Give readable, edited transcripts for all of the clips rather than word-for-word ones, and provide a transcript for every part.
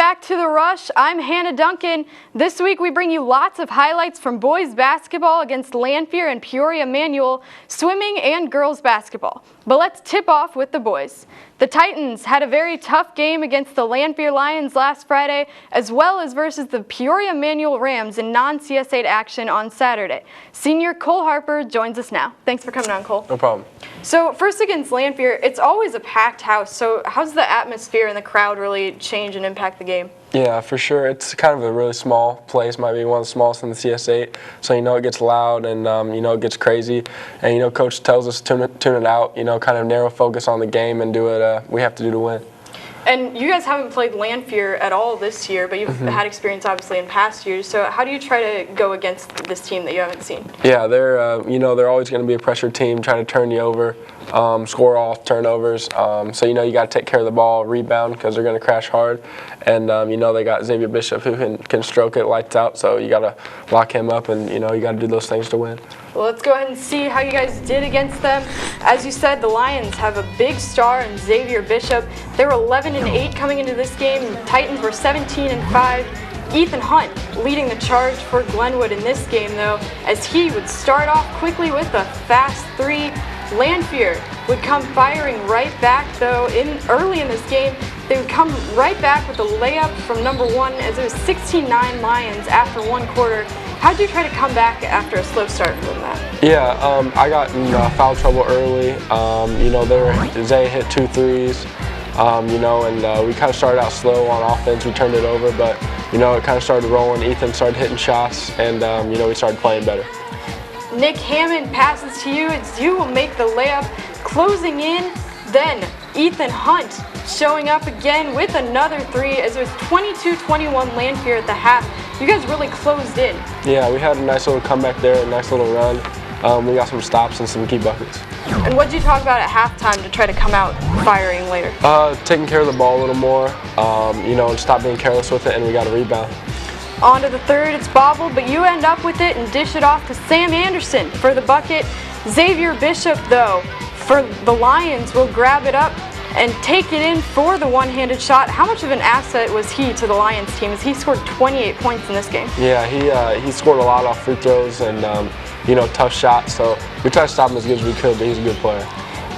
back to The Rush. I'm Hannah Duncan. This week we bring you lots of highlights from boys basketball against Lanphier and Peoria Manual, swimming, and girls basketball. But let's tip off with the boys. The Titans had a very tough game against the Lanphier Lions last Friday, as well as versus the Peoria Manual Rams in non-CS8 action on Saturday. Senior Cole Harper joins us now. Thanks for coming on, Cole. No problem. So first against Lanphier, it's always a packed house. So how's the atmosphere and the crowd really change and impact the game? Yeah, for sure. It's kind of a really small place, might be one of the smallest in the CS8. So, it gets loud and, it gets crazy. And, Coach tells us to tune it out, kind of narrow focus on the game and do what we have to do to win. And you guys haven't played Lanphier at all this year, but you've had experience obviously in past years. So how do you try to go against this team that you haven't seen? Yeah, they're always going to be a pressure team, trying to turn you over, score off turnovers. So you got to take care of the ball, rebound because they're going to crash hard. And they got Xavier Bishop who can stroke it lights out. So you got to lock him up, and you got to do those things to win. Well, let's go ahead and see how you guys did against them. As you said, the Lions have a big star in Xavier Bishop. They were 11-8 coming into this game. The Titans were 17-5. Ethan Hunt leading the charge for Glenwood in this game, though, as he would start off quickly with a fast three. Lanphier would come firing right back, though, early in this game. They would come right back with a layup from number one, as it was 16-9 Lions after one quarter. How did you try to come back after a slow start from that? Yeah, I got in foul trouble early. Zay hit 2 threes, and we kind of started out slow on offense. We turned it over, but, it kind of started rolling. Ethan started hitting shots, and, we started playing better. Nick Hammond passes to you as you will make the layup, closing in. Then Ethan Hunt showing up again with another three, as it was 22-21 Lanphier at the half. You guys really closed in. Yeah, we had a nice little comeback there, a nice little run. We got some stops and some key buckets. And what did you talk about at halftime to try to come out firing later? Taking care of the ball a little more, and stop being careless with it, and we got a rebound. On to the third, it's bobbled, but you end up with it and dish it off to Sam Anderson for the bucket. Xavier Bishop, though, for the Lions, will grab it up and take it in for the one-handed shot. How much of an asset was he to the Lions team, as he scored 28 points in this game? Yeah, he scored a lot off free throws and, tough shots. So we tried to stop him as good as we could, but he's a good player.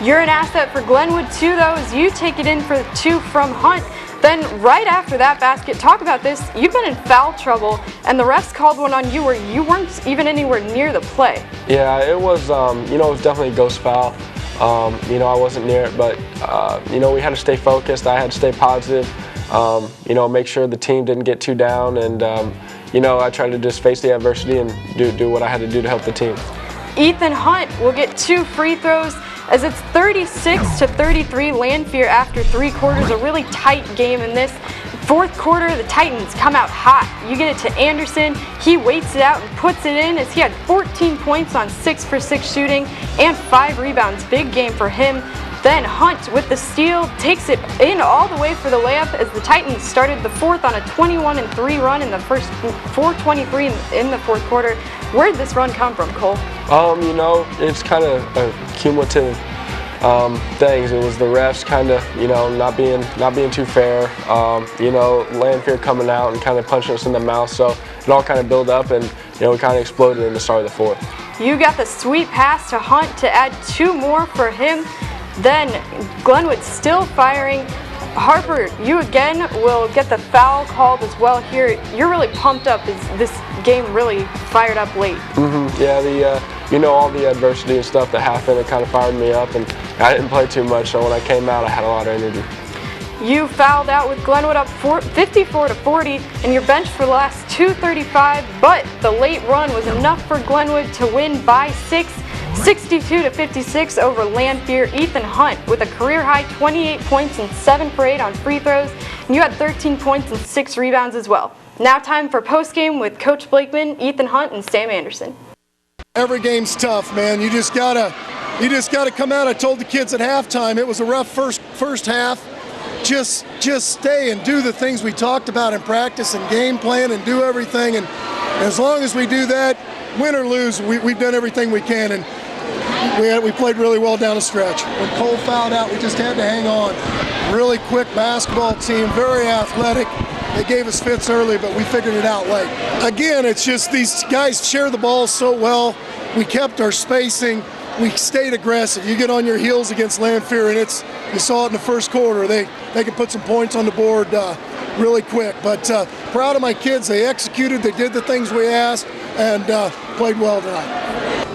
You're an asset for Glenwood, too, though, as you take it in for two from Hunt. Then right after that basket, talk about this, you've been in foul trouble, and the refs called one on you where you weren't even anywhere near the play. Yeah, it was, it was definitely a ghost foul. I wasn't near it, but, we had to stay focused. I had to stay positive, make sure the team didn't get too down, and, I tried to just face the adversity and do what I had to do to help the team. Ethan Hunt will get 2 free throws, as it's 36-33 Lanphier after 3 quarters. A really tight game in this. Fourth quarter, the Titans come out hot. You get it to Anderson. He waits it out and puts it in, as he had 14 points on 6 for 6 shooting and 5 rebounds. Big game for him. Then Hunt with the steal takes it in all the way for the layup, as the Titans started the fourth on a 21-3 run in the first 4:23 in the fourth quarter. Where did this run come from, Cole? It's kind of a cumulative things. It was the refs kind of, not being too fair. Lanphier coming out and kind of punching us in the mouth. So it all kind of built up, and we kind of exploded in the start of the fourth. You got the sweet pass to Hunt to add 2 more for him. Then Glenwood still firing. Harper, you again will get the foul called as well here. You're really pumped up as this game really fired up late. Yeah, all the adversity and stuff that happened, it kind of fired me up, and I didn't play too much, so when I came out, I had a lot of energy. You fouled out with Glenwood up 54-40, and you're benched for the last 2:35, but the late run was enough for Glenwood to win by 6. 62-56 over Lanphier. Ethan Hunt with a career-high 28 points and 7 for 8 on free throws. And you had 13 points and 6 rebounds as well. Now time for postgame with Coach Blakeman, Ethan Hunt, and Sam Anderson. Every game's tough, man. You just gotta come out. I told the kids at halftime it was a rough first half. Just stay and do the things we talked about in practice and game plan and do everything. And as long as we do that, win or lose, we've done everything we can. And we played really well down the stretch. When Cole fouled out, we just had to hang on. Really quick basketball team, very athletic. They gave us fits early, but we figured it out late. Again, it's just these guys share the ball so well. We kept our spacing. We stayed aggressive. You get on your heels against Lanphier, and you saw it in the first quarter. They can put some points on the board really quick. But proud of my kids. They executed. They did the things we asked, and played well tonight.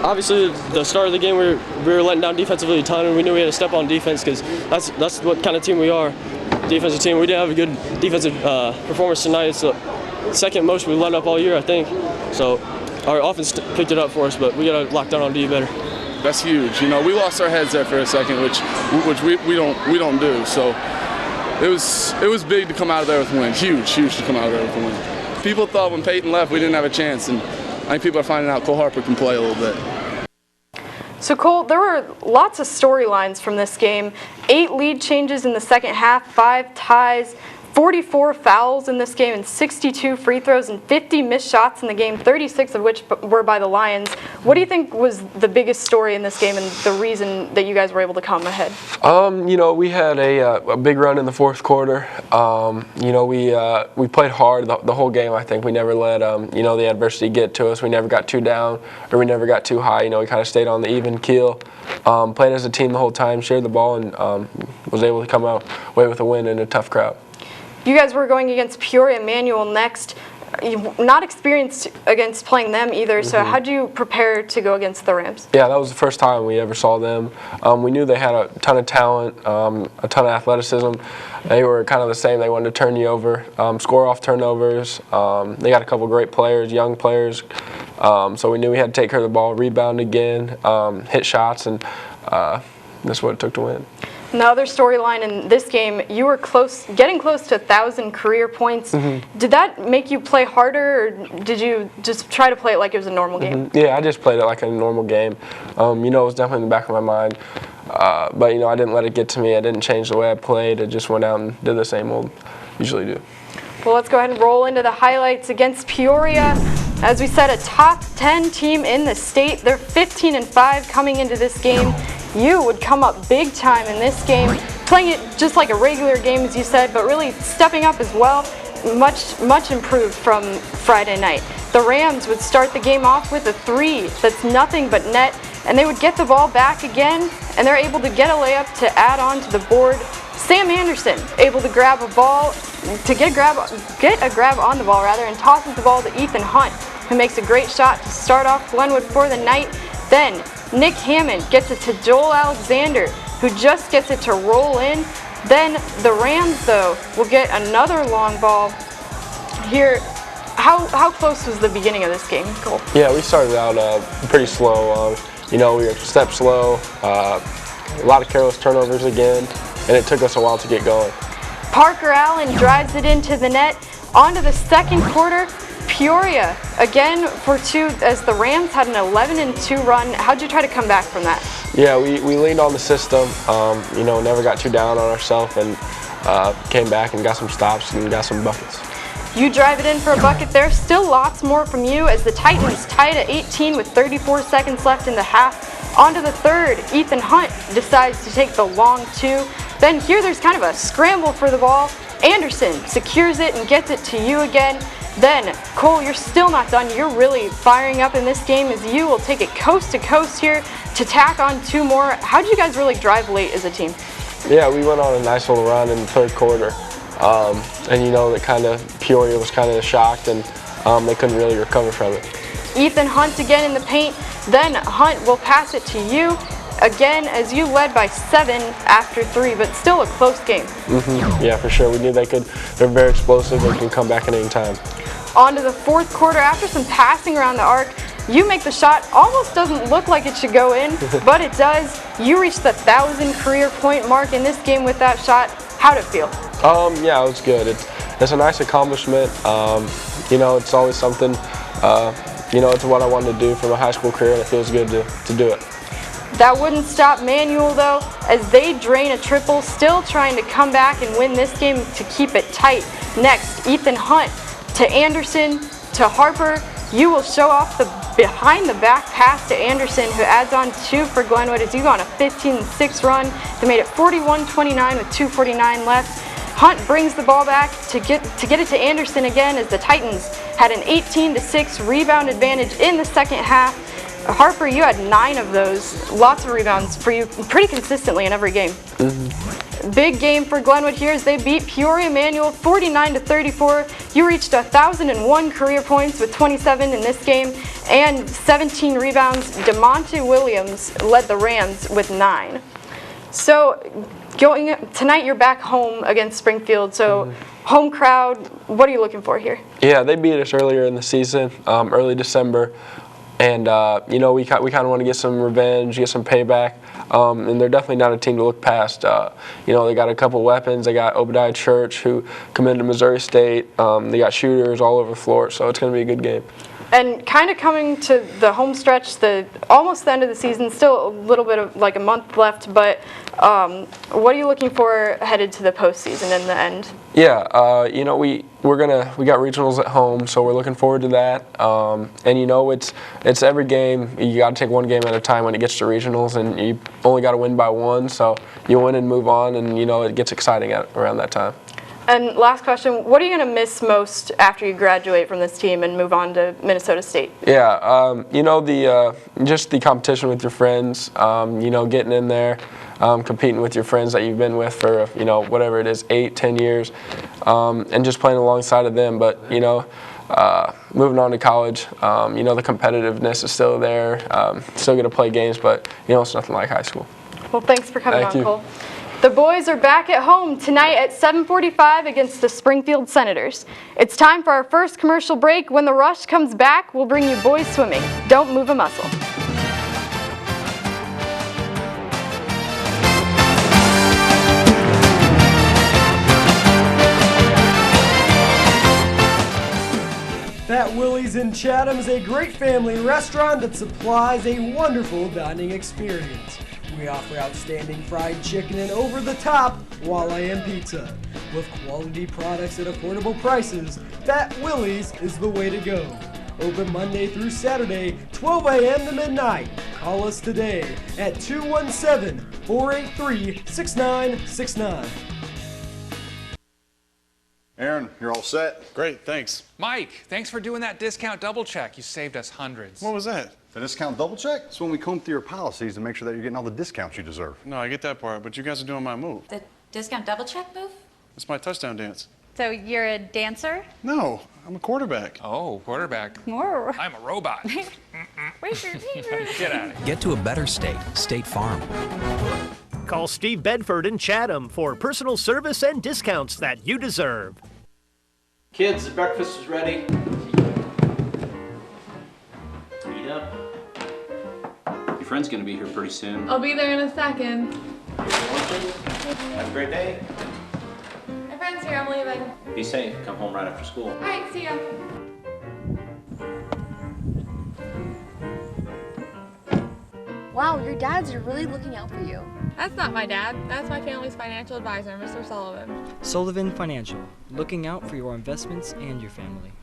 Obviously, the start of the game, we were letting down defensively a ton, and we knew we had to step on defense because that's what kind of team we are, defensive team. We didn't have a good defensive performance tonight. It's the second most we let up all year, I think. So our offense picked it up for us, but we got to lock down on D better. That's huge. You know, we lost our heads there for a second, which we don't do. So it was big to come out of there with a win. Huge to come out of there with a win. People thought when Peyton left we didn't have a chance, and I think people are finding out Cole Harper can play a little bit. So Cole, there were lots of storylines from this game. 8 lead changes in the second half, 5 ties, 44 fouls in this game, and 62 free throws and 50 missed shots in the game, 36 of which were by the Lions. What do you think was the biggest story in this game and the reason that you guys were able to come ahead? You know, we had a big run in the fourth quarter. You know, we played hard the whole game. I think we never let you know, the adversity get to us. We never got too down or we never got too high. You know, we kind of stayed on the even keel. Played as a team the whole time, shared the ball, and was able to come away with a win in a tough crowd. You guys were going against Peoria Manual next. You're not experienced against playing them either, so how do you prepare to go against the Rams? Yeah, that was the first time we ever saw them. We knew they had a ton of talent, a ton of athleticism. They were kind of the same. They wanted to turn you over, score off turnovers. They got a couple great players, young players. So we knew we had to take care of the ball, rebound again, hit shots, and that's what it took to win. The other storyline in this game, you were getting close to 1,000 career points. Did that make you play harder, or did you just try to play it like it was a normal game? Yeah, I just played it like a normal game. You know, it was definitely in the back of my mind. But, you know, I didn't let it get to me. I didn't change the way I played. I just went out and did the same old usually do. Well, let's go ahead and roll into the highlights against Peoria. As we said, a top 10 team in the state. They're 15-5 coming into this game. You would come up big time in this game, playing it just like a regular game, as you said, but really stepping up as well. Much improved from Friday night. The Rams would start the game off with a 3 that's nothing but net, and they would get the ball back again, and they're able to get a layup to add on to the board. Sam Anderson able to grab a ball, get a grab on the ball rather, and tosses the ball to Ethan Hunt, who makes a great shot to start off Glenwood for the night. Then Nick Hammond gets it to Joel Alexander, who just gets it to roll in. Then the Rams, though, will get another long ball here. How close was the beginning of this game, Cole? Yeah, we started out pretty slow. You know, we were step slow, a lot of careless turnovers again, and it took us a while to get going. Parker Allen drives it into the net. On to the second quarter. Peoria again for 2 as the Rams had an 11-2 run. How'd you try to come back from that? Yeah, we leaned on the system, you know, never got too down on ourselves, and came back and got some stops and got some buckets. You drive it in for a bucket there. Still lots more from you as the Titans tied at 18 with 34 seconds left in the half. On to the third. Ethan Hunt decides to take the long 2. Then here there's kind of a scramble for the ball. Anderson secures it and gets it to you again. Then, Cole, you're still not done. You're really firing up in this game as you will take it coast to coast here to tack on 2 more. How did you guys really drive late as a team? Yeah, we went on a nice little run in the third quarter. And, you know, Peoria was kind of shocked, and they couldn't really recover from it. Ethan Hunt again in the paint. Then Hunt will pass it to you again as you led by 7 after 3, but still a close game. Yeah, for sure. We knew they're very explosive. They can come back at any time. On to the fourth quarter. After some passing around the arc, you make the shot. Almost doesn't look like it should go in, but it does. You reach the 1,000 career point mark in this game with that shot. How'd it feel? Yeah, it was good. It's a nice accomplishment. You know, it's always something, you know, it's what I wanted to do for my high school career, and it feels good to do it. That wouldn't stop Manual, though, as they drain a triple, still trying to come back and win this game to keep it tight. Next, Ethan Hunt to Anderson to Harper. You will show off the behind-the-back pass to Anderson, who adds on 2 for Glenwood as you go on a 15-6 run. They made it 41-29 with 2:49 left. Hunt brings the ball back to get it to Anderson again as the Titans had an 18-6 rebound advantage in the second half. Harper, you had 9 of those. Lots of rebounds for you pretty consistently in every game. Big game for Glenwood here as they beat Peoria Manual 49-34. You reached 1,001 career points with 27 in this game and 17 rebounds. DeMonte Williams led the Rams with 9. So tonight you're back home against Springfield. So home crowd, what are you looking for here? Yeah, they beat us earlier in the season, early December. And, you know, we kind of want to get some revenge, get some payback. And they're definitely not a team to look past. You know, they got a couple weapons. They got Obadiah Church, who committed to Missouri State. They got shooters all over the floor, so it's going to be a good game. And kind of coming to the home stretch, almost the end of the season, still a little bit of like a month left, but what are you looking for headed to the postseason in the end? Yeah, you know, we got regionals at home, so we're looking forward to that. And you know, it's every game. You got to take one game at a time when it gets to regionals, and you only got to win by 1. So you win and move on, and you know it gets exciting around that time. And last question, what are you going to miss most after you graduate from this team and move on to Minnesota State? Yeah, you know, just the competition with your friends, you know, getting in there, competing with your friends that you've been with for, you know, whatever it is, 8-10 years, and just playing alongside of them. But, you know, moving on to college, you know, the competitiveness is still there, still going to play games, but, you know, it's nothing like high school. Well, thanks for coming Thank on, you. Cole. The boys are back at home tonight at 7:45 against the Springfield Senators. It's time for our first commercial break. When the rush comes back, we'll bring you boys swimming. Don't move a muscle. Fat Willie's in Chatham is a great family restaurant that supplies a wonderful dining experience. We offer outstanding fried chicken and over-the-top walleye and pizza. With quality products at affordable prices, Fat Willie's is the way to go. Open Monday through Saturday, 12 a.m. to midnight. Call us today at 217-483-6969. Aaron, you're all set. Great, thanks. Mike, thanks for doing that discount double check. You saved us hundreds. What was that? The discount double check? It's when we comb through your policies to make sure that you're getting all the discounts you deserve. No, I get that part, but you guys are doing my move. The discount double check move? It's my touchdown dance. So you're a dancer? No, I'm a quarterback. Oh, quarterback. More. I'm a robot. Get out of here. Get to a better state, State Farm. Call Steve Bedford in Chatham for personal service and discounts that you deserve. Kids, the breakfast is ready. Eat up. Your friend's gonna be here pretty soon. I'll be there in a second. Have a great day. My friend's here, I'm leaving. Be safe. Come home right after school. All right, see ya. Wow, your dads are really looking out for you. That's not my dad. That's my family's financial advisor, Mr. Sullivan. Sullivan Financial, looking out for your investments and your family.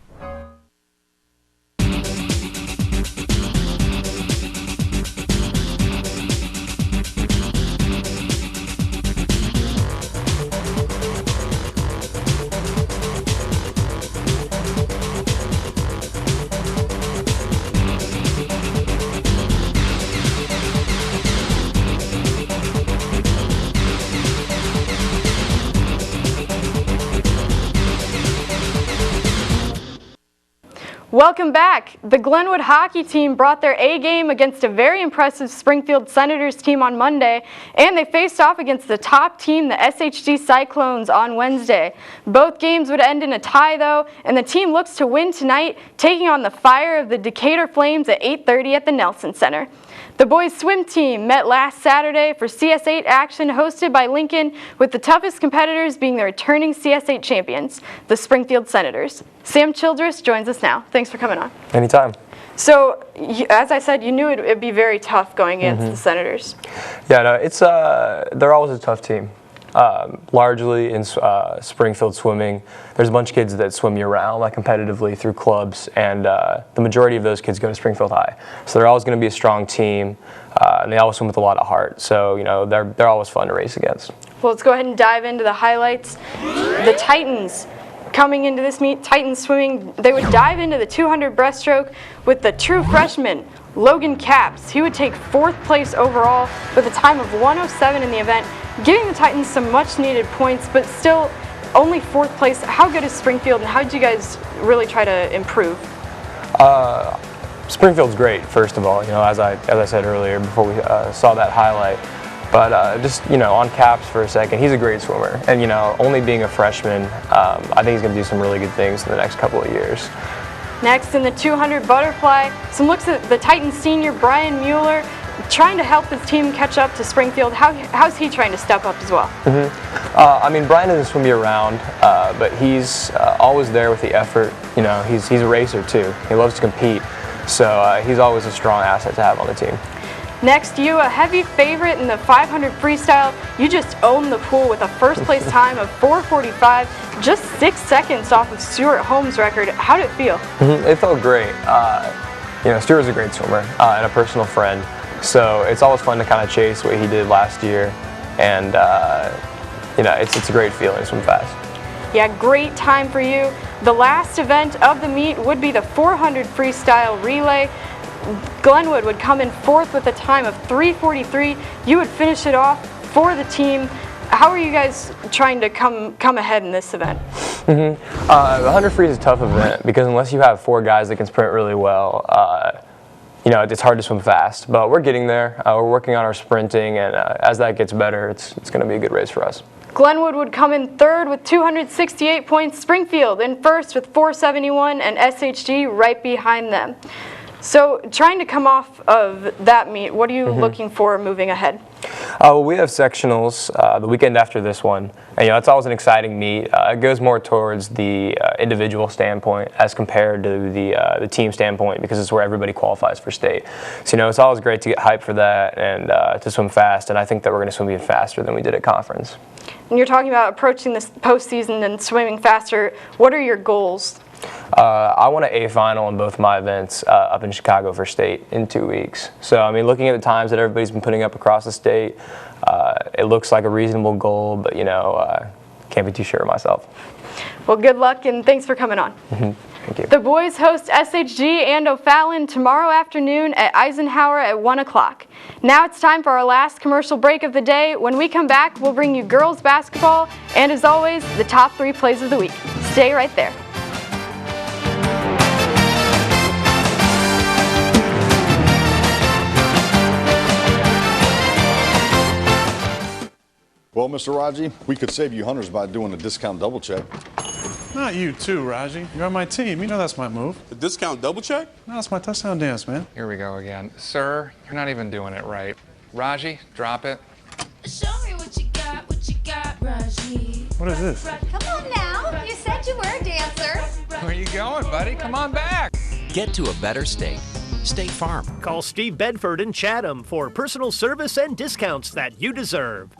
Welcome back. The Glenwood hockey team brought their A game against a very impressive Springfield Senators team on Monday, and they faced off against the top team, the SHG Cyclones, on Wednesday. Both games would end in a tie, though, and the team looks to win tonight, taking on the Fire of the Decatur Flames at 8:30 at the Nelson Center. The boys' swim team met last Saturday for CS8 action hosted by Lincoln, with the toughest competitors being the returning CS8 champions, the Springfield Senators. Sam Childress joins us now. Thanks for coming on. Anytime. So, as I said, you knew it would be very tough going against the Senators. Yeah, no, it's they're always a tough team. largely in Springfield swimming, there's a bunch of kids that swim year-round, like competitively through clubs, and the majority of those kids go to Springfield High. So they're always going to be a strong team, and they always swim with a lot of heart. So, you know, they're always fun to race against. Well, let's go ahead and dive into the highlights. The Titans coming into this meet, Titans swimming, they would dive into the 200 breaststroke with the true freshman, Logan Capps. He would take 4th place overall with a time of 1:07 in the event, giving the Titans some much needed points, but still only 4th place. How good is Springfield, and how did you guys really try to improve? Springfield's great, first of all, you know, as I said earlier before we saw that highlight. But just, you know, on Capps for a second, he's a great swimmer. And, you know, only being a freshman, I think he's going to do some really good things in the next couple of years. Next, in the 200 butterfly, some looks at the Titans senior, Brian Mueller, trying to help his team catch up to Springfield. How's he trying to step up as well? I mean, Brian doesn't swim year-round, but he's always there with the effort. You know, he's a racer, too. He loves to compete. So he's always a strong asset to have on the team. Next, you, a heavy favorite in the 500 freestyle. You just owned the pool with a first place time of 4:45, just 6 seconds off of Stuart Holmes' record. How did it feel? It felt great. You know, Stuart's a great swimmer and a personal friend. So it's always fun to kind of chase what he did last year. And, you know, it's a great feeling to swim fast. Yeah, great time for you. The last event of the meet would be the 400 freestyle relay. Glenwood would come in 4th with a time of 3:43. You would finish it off for the team. How are you guys trying to come ahead in this event? The 100 free is a tough event because unless you have 4 guys that can sprint really well, you know, it's hard to swim fast. But we're getting there. We're working on our sprinting, and as that gets better, it's going to be a good race for us. Glenwood would come in 3rd with 268 points. Springfield in 1st with 471, and SHG right behind them. So trying to come off of that meet, what are you looking for moving ahead? Well, we have sectionals the weekend after this one, and, you know, it's always an exciting meet. It goes more towards the individual standpoint as compared to the team standpoint because it's where everybody qualifies for state. So, you know, it's always great to get hyped for that and to swim fast, and I think that we're going to swim even faster than we did at conference. And you're talking about approaching this postseason and swimming faster. What are your goals? I want an A final in both my events up in Chicago for state in 2 weeks. So, I mean, looking at the times that everybody's been putting up across the state, it looks like a reasonable goal, but, you know, can't be too sure of myself. Well, good luck, and thanks for coming on. Thank you. The boys host SHG and O'Fallon tomorrow afternoon at Eisenhower at 1 o'clock. Now it's time for our last commercial break of the day. When we come back, we'll bring you girls basketball and, as always, the top 3 plays of the week. Stay right there. Well, Mr. Raji, we could save you hundreds by doing a discount double check. Not you too, Raji. You're on my team. You know that's my move. The discount double check? No, that's my touchdown dance, man. Here we go again. Sir, you're not even doing it right. Raji, drop it. Show me what you got, Raji. What is this? Come on now. You said you were a dancer. Where you going, buddy? Come on back. Get to a better state. State Farm. Call Steve Bedford in Chatham for personal service and discounts that you deserve.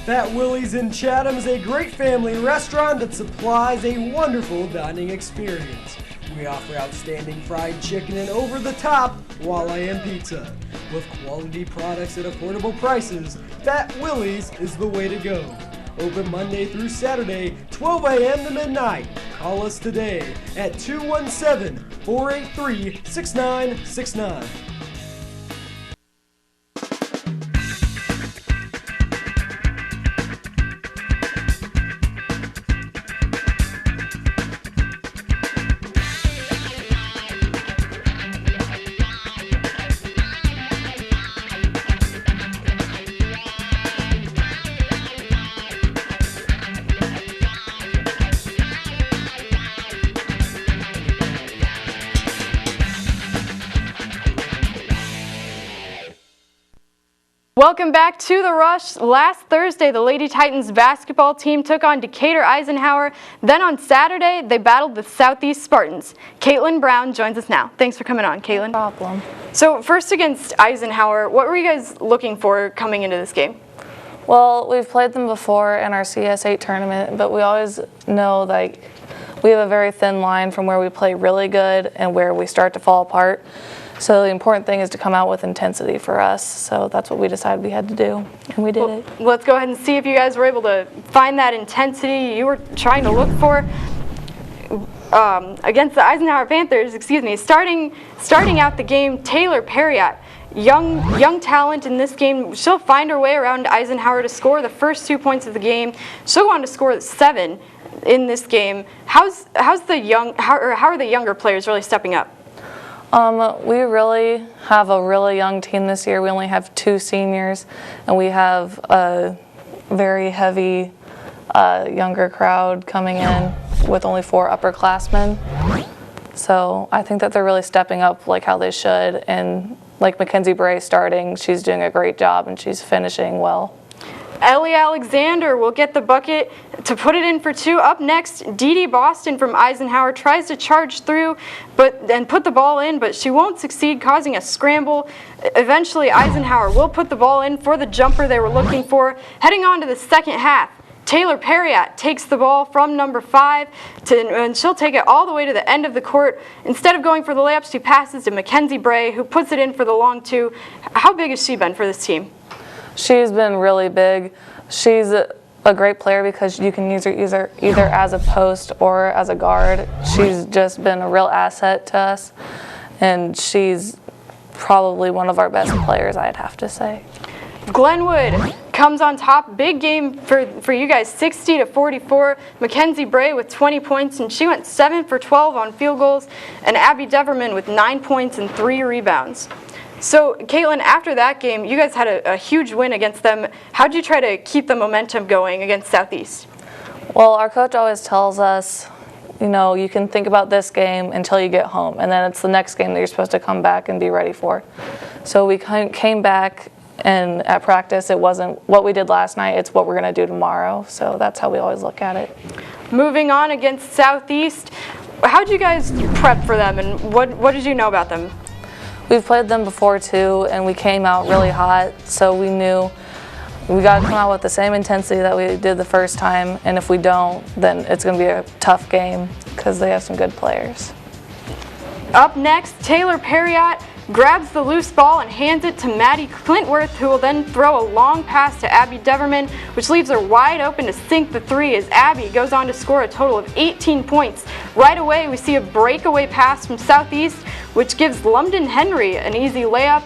Fat Willie's in Chatham is a great family restaurant that supplies a wonderful dining experience. We offer outstanding fried chicken and over-the-top walleye and pizza. With quality products at affordable prices, Fat Willie's is the way to go. Open Monday through Saturday, 12 a.m. to midnight. Call us today at 217-483-6969. Welcome back to The Rush. Last Thursday, the Lady Titans basketball team took on Decatur Eisenhower. Then on Saturday, they battled the Southeast Spartans. Kaitlyn Brown joins us now. Thanks for coming on, Kaitlyn. No problem. So first against Eisenhower, what were you guys looking for coming into this game? Well, we've played them before in our CS8 tournament, but we always know like we have a very thin line from where we play really good and where we start to fall apart. So the important thing is to come out with intensity for us. So that's what we decided we had to do, and we did it. Let's go ahead and see if you guys were able to find that intensity you were trying to look for. Against the Eisenhower Panthers, starting out the game, Taylor Perriott, young talent in this game. She'll find her way around Eisenhower to score the first 2 points of the game. She'll go on to score 7 in this game. How are the younger players really stepping up? We really have a really young team this year. We only have 2 seniors, and we have a very heavy younger crowd coming in with only 4 upperclassmen. So I think that they're really stepping up like how they should, and like Mackenzie Bray starting, she's doing a great job and she's finishing well. Ellie Alexander will get the bucket to put it in for 2. Up next, Dee Dee Boston from Eisenhower tries to charge through and put the ball in, but she won't succeed, causing a scramble. Eventually, Eisenhower will put the ball in for the jumper they were looking for. Heading on to the second half, Taylor Perriott takes the ball from number 5, and she'll take it all the way to the end of the court. Instead of going for the layup, she passes to Mackenzie Bray, who puts it in for the long 2. How big has she been for this team? She's been really big. She's a great player because you can use her either as a post or as a guard. She's just been a real asset to us, and she's probably one of our best players, I'd have to say. Glenwood comes on top. Big game for you guys, 60-44. Mackenzie Bray with 20 points, and she went 7 for 12 on field goals, and Abby Deverman with 9 points and 3 rebounds. So, Kaitlyn, after that game, you guys had a huge win against them. How'd you try to keep the momentum going against Southeast? Well, our coach always tells us, you know, you can think about this game until you get home, and then it's the next game that you're supposed to come back and be ready for. So we came back, and at practice, it wasn't what we did last night, it's what we're going to do tomorrow. So that's how we always look at it. Moving on against Southeast, how'd you guys prep for them, and what did you know about them? We've played them before too, and we came out really hot, so we knew we got to come out with the same intensity that we did the first time, and if we don't, then it's going to be a tough game because they have some good players. Up next, Taylor Perriott grabs the loose ball and hands it to Maddie Clintworth, who will then throw a long pass to Abby Deverman, which leaves her wide open to sink the 3 as Abby goes on to score a total of 18 points. Right away, we see a breakaway pass from Southeast, which gives London Henry an easy layup.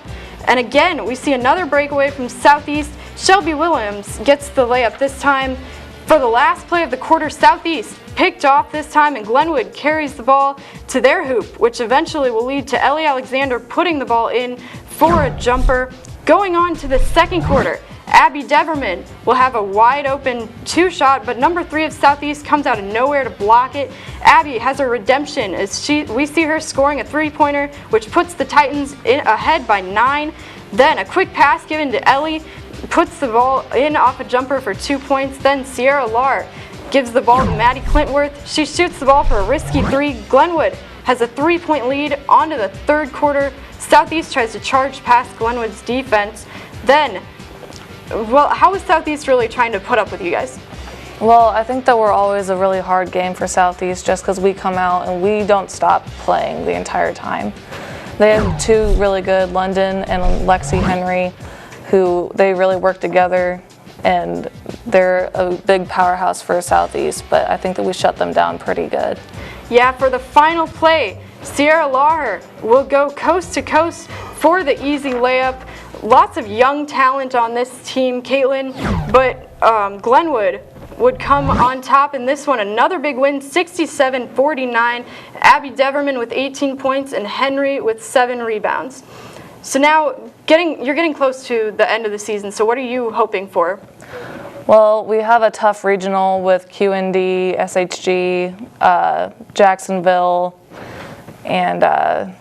And again, we see another breakaway from Southeast. Shelby Williams gets the layup this time. For the last play of the quarter, Southeast picked off this time, and Glenwood carries the ball to their hoop, which eventually will lead to Ellie Alexander putting the ball in for a jumper. Going on to the second quarter, Abby Deverman will have a wide open 2-shot, but number 3 of Southeast comes out of nowhere to block it. Abby has a redemption as we see her scoring a 3-pointer, which puts the Titans ahead by 9. Then a quick pass given to Ellie puts the ball in off a jumper for 2 points. Then Sierra Lahr gives the ball to Maddie Clintworth. She shoots the ball for a risky 3. Glenwood has a 3-point lead onto the third quarter. Southeast tries to charge past Glenwood's defense. Then, well, how is Southeast really trying to put up with you guys? Well, I think that we're always a really hard game for Southeast just because we come out and we don't stop playing the entire time. They have 2 really good, London and Lexi Henry, who they really work together, and they're a big powerhouse for Southeast, but I think that we shut them down pretty good. Yeah, for the final play, Sierra Lahr will go coast to coast for the easy layup. Lots of young talent on this team, Kaitlyn, but Glenwood would come on top in this one. Another big win, 67-49. Abby Deverman with 18 points and Henry with 7 rebounds. So now you're getting close to the end of the season, so what are you hoping for? Well, we have a tough regional with QND, SHG, Jacksonville, and I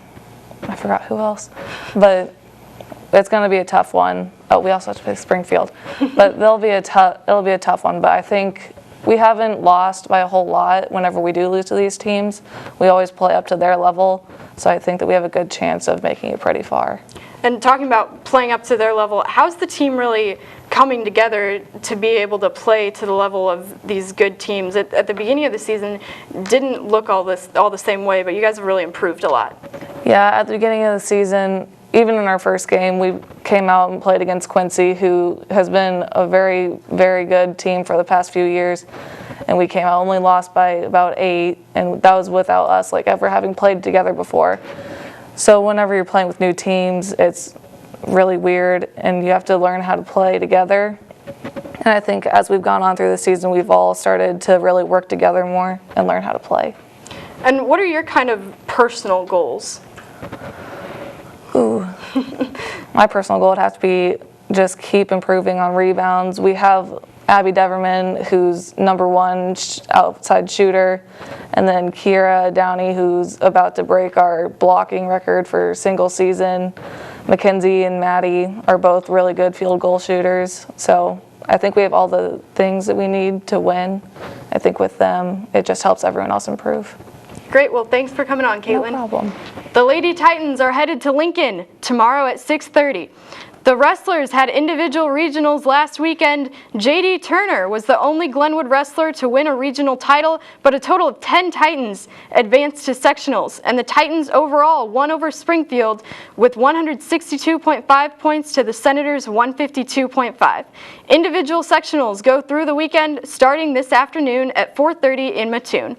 forgot who else, but it's going to be a tough one. Oh, we also have to play Springfield, but it'll be a tough one. But I think we haven't lost by a whole lot whenever we do lose to these teams. We always play up to their level, so I think that we have a good chance of making it pretty far. And talking about playing up to their level, how's the team really coming together to be able to play to the level of these good teams. At the beginning of the season, didn't look all the same way, but you guys have really improved a lot. Yeah, at the beginning of the season, even in our first game, we came out and played against Quincy, who has been a very, very good team for the past few years. And we came out, only lost by about 8, and that was without us ever having played together before. So whenever you're playing with new teams, it's really weird, and you have to learn how to play together. And I think as we've gone on through the season, we've all started to really work together more and learn how to play. And what are your kind of personal goals? Ooh. My personal goal would have to be just keep improving on rebounds. We have Abby Deverman, who's #1 outside shooter, and then Kira Downey, who's about to break our blocking record for single season. Mackenzie and Maddie are both really good field goal shooters. So I think we have all the things that we need to win. I think with them, it just helps everyone else improve. Great. Well, thanks for coming on, Kaitlyn. No problem. The Lady Titans are headed to Lincoln tomorrow at 6:30. The wrestlers had individual regionals last weekend. JD Turner was the only Glenwood wrestler to win a regional title, but a total of 10 Titans advanced to sectionals, and the Titans overall won over Springfield with 162.5 points to the Senators' 152.5. Individual sectionals go through the weekend starting this afternoon at 4:30 in Mattoon.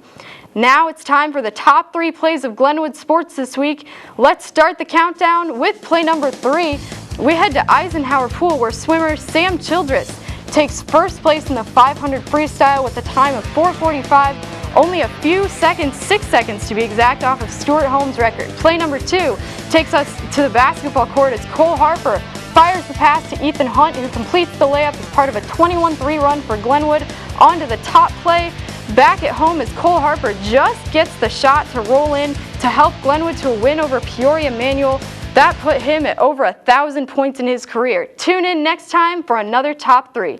Now it's time for the top 3 plays of Glenwood sports this week. Let's start the countdown with play number 3. We head to Eisenhower Pool, where swimmer Sam Childress takes first place in the 500 freestyle with a time of 4:45, only a few seconds, 6 seconds to be exact, off of Stuart Holmes' record. Play number 2 takes us to the basketball court as Cole Harper fires the pass to Ethan Hunt, who completes the layup as part of a 21-3 run for Glenwood. On to the top play. Back at home as Cole Harper just gets the shot to roll in to help Glenwood to a win over Peoria Manual. That put him at over 1,000 points in his career. Tune in next time for another top 3.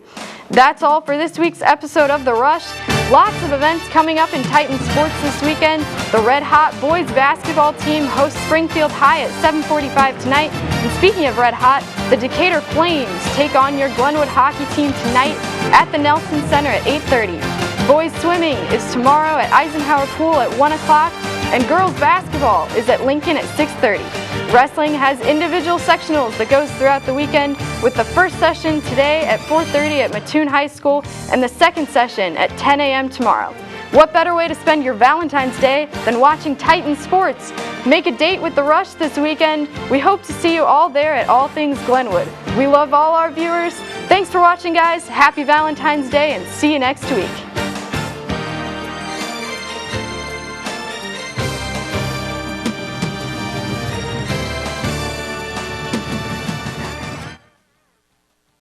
That's all for this week's episode of The Rush. Lots of events coming up in Titan sports this weekend. The Red Hot boys basketball team hosts Springfield High at 7:45 tonight. And speaking of Red Hot, the Decatur Flames take on your Glenwood hockey team tonight at the Nelson Center at 8:30. Boys swimming is tomorrow at Eisenhower Pool at 1 o'clock, and girls basketball is at Lincoln at 6:30. Wrestling has individual sectionals that goes throughout the weekend, with the first session today at 4:30 at Mattoon High School and the second session at 10 a.m. tomorrow. What better way to spend your Valentine's Day than watching Titan sports? Make a date with The Rush this weekend. We hope to see you all there at All Things Glenwood. We love all our viewers. Thanks for watching, guys. Happy Valentine's Day, and see you next week.